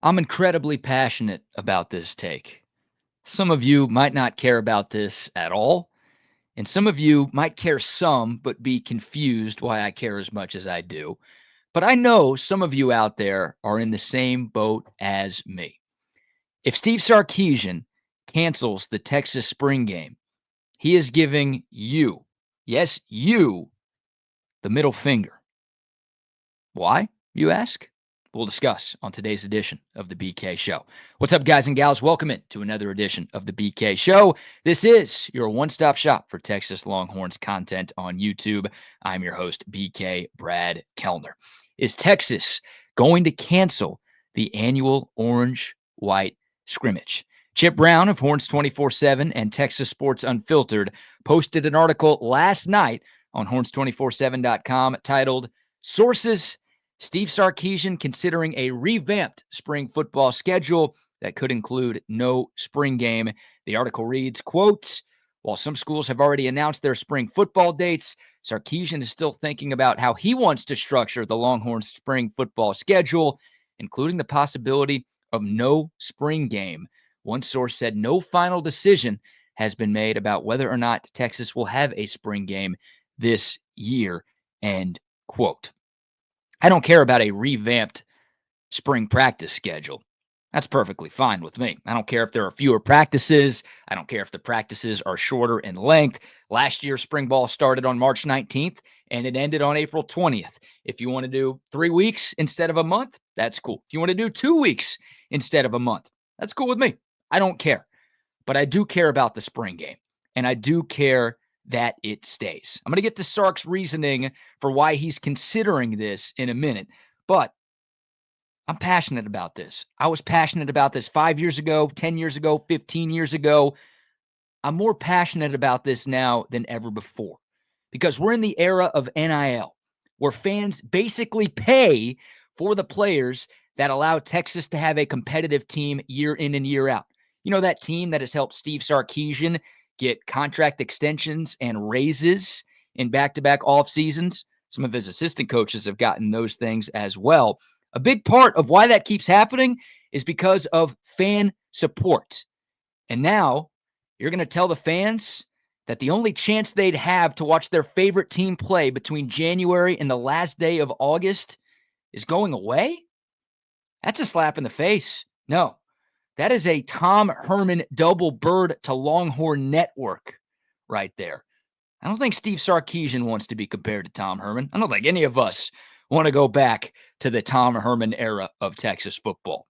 I'm incredibly passionate about this take. Some of you might not care about this at all, and some of you might care some but be confused why I care as much as I do. But I know some of you out there are in the same boat as me. If Steve Sarkisian cancels the Texas spring game, he is giving you, yes, you, the middle finger. Why, you ask? We'll discuss on today's edition of the BK Show. What's up, guys and gals? Welcome in to another edition of the BK Show. This is your one-stop shop for Texas Longhorns content on YouTube. I'm your host, BK Brad Kellner. Is Texas going to cancel the annual orange-white scrimmage? Chip Brown of Horns 24/7 and Texas Sports Unfiltered posted an article last night on horns247.com titled Sources: Steve Sarkisian considering a revamped spring football schedule that could include no spring game. The article reads, quote, while some schools have already announced their spring football dates, Sarkisian is still thinking about how he wants to structure the Longhorns spring football schedule, including the possibility of no spring game. One source said no final decision has been made about whether or not Texas will have a spring game this year, end quote. I don't care about a revamped spring practice schedule. That's perfectly fine with me. I don't care if there are fewer practices. I don't care if the practices are shorter in length. Last year, spring ball started on March 19th and it ended on April 20th. If you want to do 3 weeks instead of a month, that's cool. If you want to do 2 weeks instead of a month, that's cool with me. I don't care. But I do care about the spring game, and I do care that it stays. I'm going to get to Sark's reasoning for why he's considering this in a minute, but I'm passionate about this. I was passionate about this 5 years ago, 10 years ago, 15 years ago. I'm more passionate about this now than ever before because we're in the era of NIL where fans basically pay for the players that allow Texas to have a competitive team year in and year out. You know, that team that has helped Steve Sarkisian get contract extensions and raises in back-to-back off seasons. Some of his assistant coaches have gotten those things as well. A big part of why that keeps happening is because of fan support. And now you're going to tell the fans that the only chance they'd have to watch their favorite team play between January and the last day of August is going away? That's a slap in the face. No, that is a Tom Herman double bird to Longhorn network right there. I don't think Steve Sarkisian wants to be compared to Tom Herman. I don't think any of us want to go back to the Tom Herman era of Texas football.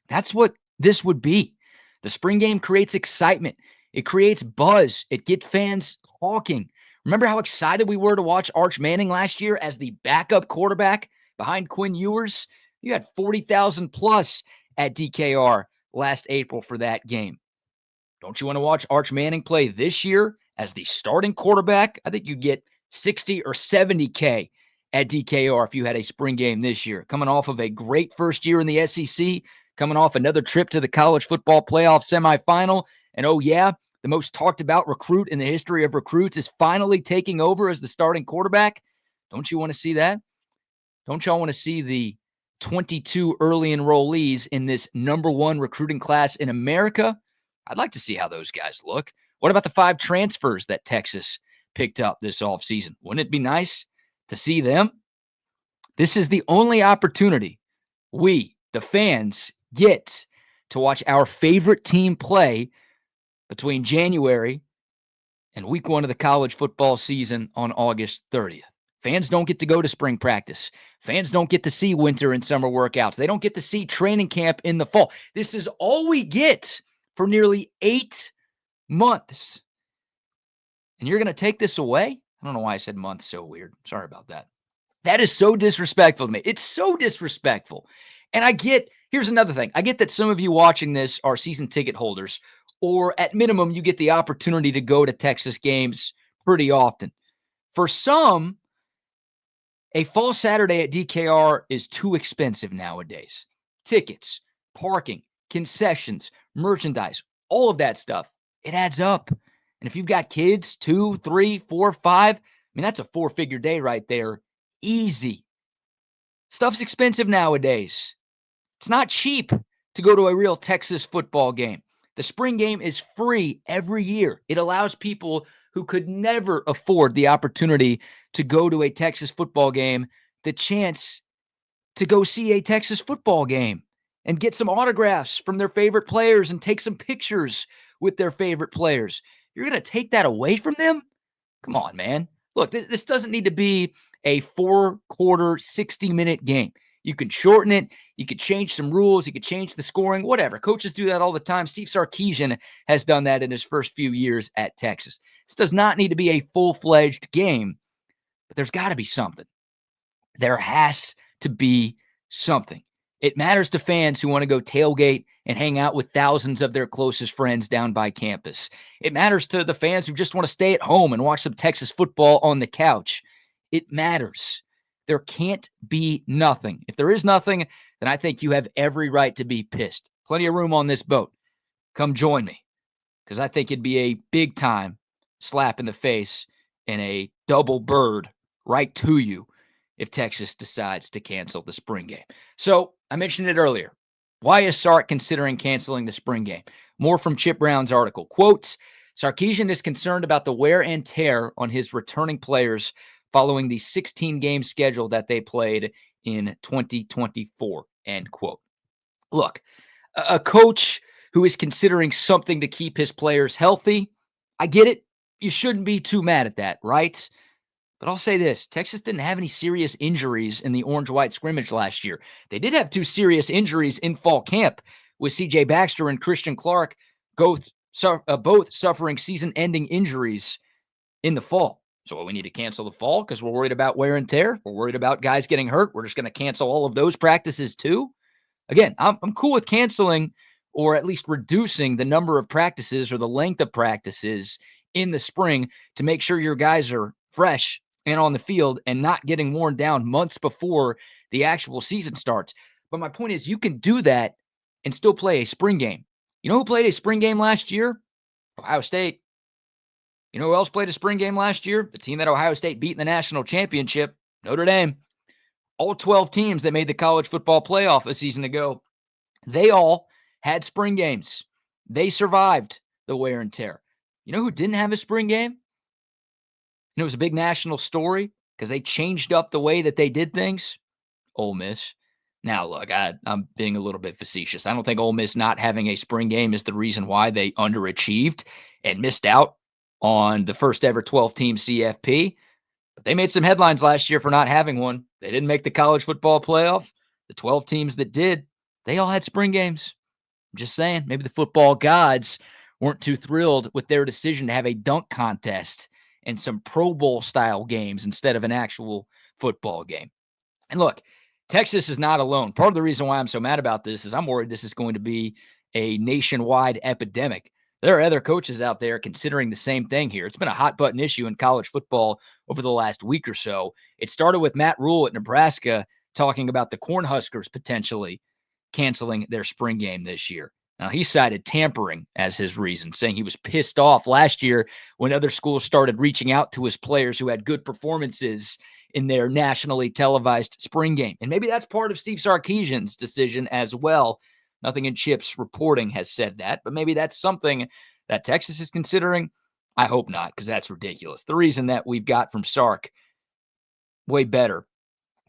That's what this would be. The spring game creates excitement. It creates buzz. It gets fans talking. Remember how excited we were to watch Arch Manning last year as the backup quarterback behind Quinn Ewers? You had 40,000 plus at DKR last April for that game. Don't you want to watch Arch Manning play this year as the starting quarterback? I think you get 60 or 70K at DKR if you had a spring game this year. Coming off of a great first year in the SEC, coming off another trip to the college football playoff semifinal. And oh, yeah, the most talked about recruit in the history of recruits is finally taking over as the starting quarterback. Don't you want to see that? Don't y'all want to see the 22 early enrollees in this number one recruiting class in America? I'd like to see how those guys look. What about the 5 transfers that Texas picked up this offseason? Wouldn't it be nice to see them? This is the only opportunity we, the fans, get to watch our favorite team play between January and week 1 of the college football season on August 30th. Fans don't get to go to spring practice. Fans don't get to see winter and summer workouts. They don't get to see training camp in the fall. This is all we get for nearly 8 months. And you're going to take this away? I don't know why I said months so weird. Sorry about that. That is so disrespectful to me. It's so disrespectful. And here's another thing. I get that some of you watching this are season ticket holders, or at minimum, you get the opportunity to go to Texas games pretty often. For some, a fall Saturday at DKR is too expensive nowadays. Tickets, parking, concessions, merchandise, all of that stuff, it adds up. And if you've got kids, 2, 3, 4, 5, I mean, that's a 4-figure day right there. Easy. Stuff's expensive nowadays. It's not cheap to go to a real Texas football game. The spring game is free every year. It allows people who could never afford the opportunity to go to a Texas football game the chance to go see a Texas football game and get some autographs from their favorite players and take some pictures with their favorite players. You're going to take that away from them? Come on, man. Look, this doesn't need to be a 4-quarter, 60-minute game. You can shorten it. You could change some rules. You could change the scoring, whatever. Coaches do that all the time. Steve Sarkisian has done that in his first few years at Texas. This does not need to be a full-fledged game, but there's got to be something. There has to be something. It matters to fans who want to go tailgate and hang out with thousands of their closest friends down by campus. It matters to the fans who just want to stay at home and watch some Texas football on the couch. It matters. There can't be nothing. If there is nothing, then I think you have every right to be pissed. Plenty of room on this boat. Come join me, because I think it'd be a big time slap in the face and a double bird right to you if Texas decides to cancel the spring game. So I mentioned it earlier. Why is Sark considering canceling the spring game? More from Chip Brown's article. Quotes, Sarkisian is concerned about the wear and tear on his returning players following the 16-game schedule that they played in 2024, end quote. Look, a coach who is considering something to keep his players healthy, I get it. You shouldn't be too mad at that, right? But I'll say this, Texas didn't have any serious injuries in the orange-white scrimmage last year. They did have two serious injuries in fall camp with C.J. Baxter and Christian Clark, both suffering season-ending injuries in the fall. So we need to cancel the fall because we're worried about wear and tear. We're worried about guys getting hurt. We're just going to cancel all of those practices too. Again, I'm cool with canceling or at least reducing the number of practices or the length of practices in the spring to make sure your guys are fresh and on the field and not getting worn down months before the actual season starts. But my point is, you can do that and still play a spring game. You know who played a spring game last year? Ohio State. You know who else played a spring game last year? The team that Ohio State beat in the national championship, Notre Dame. All 12 teams that made the college football playoff a season ago, they all had spring games. They survived the wear and tear. You know who didn't have a spring game? And it was a big national story because they changed up the way that they did things. Ole Miss. Now, look, I'm being a little bit facetious. I don't think Ole Miss not having a spring game is the reason why they underachieved and missed out on the first ever 12-team CFP. But they made some headlines last year for not having one. They didn't make the college football playoff. The 12 teams that did, they all had spring games. I'm just saying, maybe the football gods weren't too thrilled with their decision to have a dunk contest and some Pro Bowl style games instead of an actual football game. And look, Texas is not alone. Part of the reason why I'm so mad about this is I'm worried this is going to be a nationwide epidemic. There are other coaches out there considering the same thing here. It's been a hot button issue in college football over the last week or so. It started with Matt Rule at Nebraska talking about the Cornhuskers potentially canceling their spring game this year. Now, he cited tampering as his reason, saying he was pissed off last year when other schools started reaching out to his players who had good performances in their nationally televised spring game. And maybe that's part of Steve Sarkisian's decision as well. Nothing in Chip's reporting has said that, but maybe that's something that Texas is considering. I hope not, because that's ridiculous. The reason that we've got from Sark way better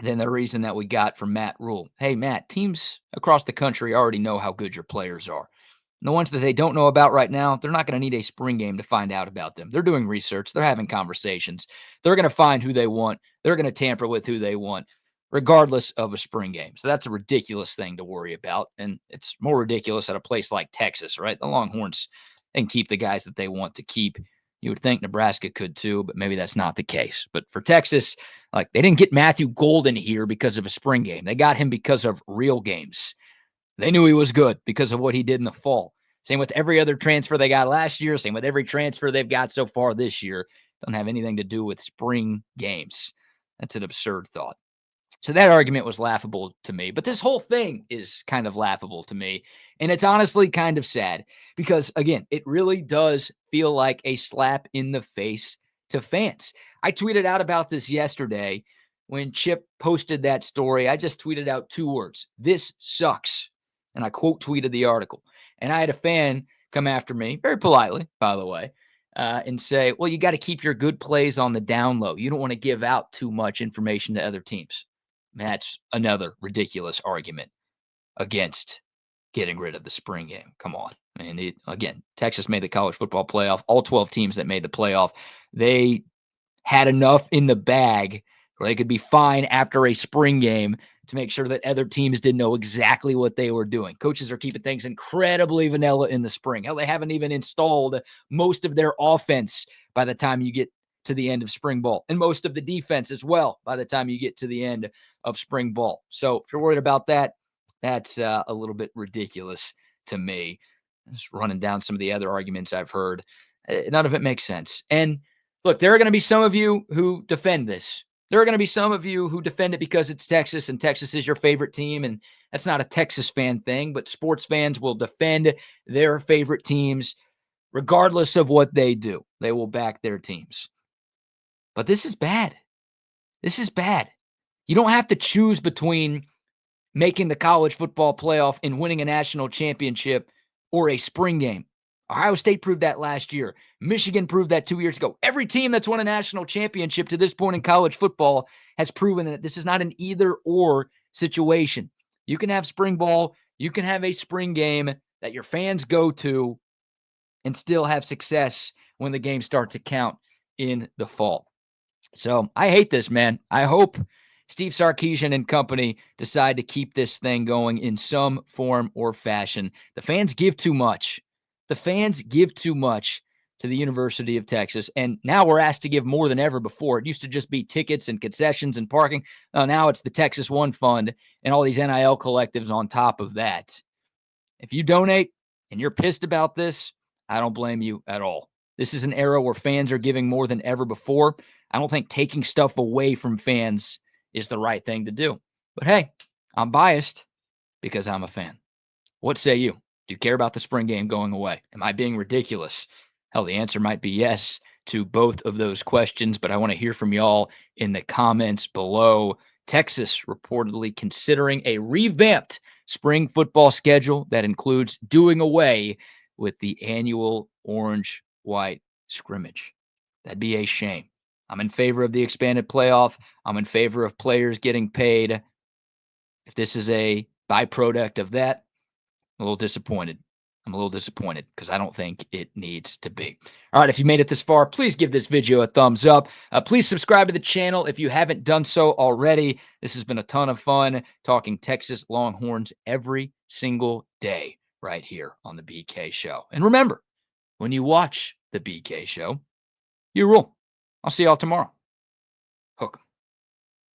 than the reason that we got from Matt Rule. Hey, Matt, teams across the country already know how good your players are. And the ones that they don't know about right now, they're not going to need a spring game to find out about them. They're doing research. They're having conversations. They're going to find who they want. They're going to tamper with who they want, regardless of a spring game. So that's a ridiculous thing to worry about. And it's more ridiculous at a place like Texas, right? The Longhorns can keep the guys that they want to keep. You would think Nebraska could too, but maybe that's not the case. But for Texas, like they didn't get Matthew Golden here because of a spring game. They got him because of real games. They knew he was good because of what he did in the fall. Same with every other transfer they got last year. Same with every transfer they've got so far this year. Don't have anything to do with spring games. That's an absurd thought. So that argument was laughable to me. But this whole thing is kind of laughable to me. And it's honestly kind of sad because, again, it really does feel like a slap in the face to fans. I tweeted out about this yesterday when Chip posted that story. I just tweeted out 2 words. This sucks. And I quote tweeted the article. And I had a fan come after me, very politely, by the way, and say, well, you got to keep your good plays on the down low. You don't want to give out too much information to other teams. That's another ridiculous argument against getting rid of the spring game. Come on. I mean, again, Texas made the college football playoff. All 12 teams that made the playoff, they had enough in the bag where they could be fine after a spring game to make sure that other teams didn't know exactly what they were doing. Coaches are keeping things incredibly vanilla in the spring. Hell, they haven't even installed most of their offense by the time you get to the end of spring ball, and most of the defense as well by the time you get to the end of spring ball. So if you're worried about that, that's a little bit ridiculous to me. Just running down some of the other arguments I've heard, none of it makes sense. And look, there are going to be some of you who defend this. There are going to be some of you who defend it because it's Texas and Texas is your favorite team. And that's not a Texas fan thing, but sports fans will defend their favorite teams regardless of what they do. They will back their teams. But this is bad. This is bad. You don't have to choose between making the college football playoff and winning a national championship or a spring game. Ohio State proved that last year. Michigan proved that 2 years ago. Every team that's won a national championship to this point in college football has proven that this is not an either-or situation. You can have spring ball. You can have a spring game that your fans go to and still have success when the games start to count in the fall. So I hate this, man. I hope Steve Sarkisian and company decide to keep this thing going in some form or fashion. The fans give too much. The fans give too much to the University of Texas. And now we're asked to give more than ever before. It used to just be tickets and concessions and parking. Now it's the Texas One Fund and all these NIL collectives on top of that. If you donate and you're pissed about this, I don't blame you at all. This is an era where fans are giving more than ever before. I don't think taking stuff away from fans is the right thing to do. But hey, I'm biased because I'm a fan. What say you? Do you care about the spring game going away? Am I being ridiculous? Hell, the answer might be yes to both of those questions, but I want to hear from y'all in the comments below. Texas reportedly considering a revamped spring football schedule that includes doing away with the annual orange-white scrimmage. That'd be a shame. I'm in favor of the expanded playoff. I'm in favor of players getting paid. If this is a byproduct of that, I'm a little disappointed. I'm a little disappointed because I don't think it needs to be. All right, if you made it this far, please give this video a thumbs up. Please subscribe to the channel if you haven't done so already. This has been a ton of fun talking Texas Longhorns every single day right here on the BK Show. And remember, when you watch the BK Show, you rule. I'll see y'all tomorrow. Hook 'em.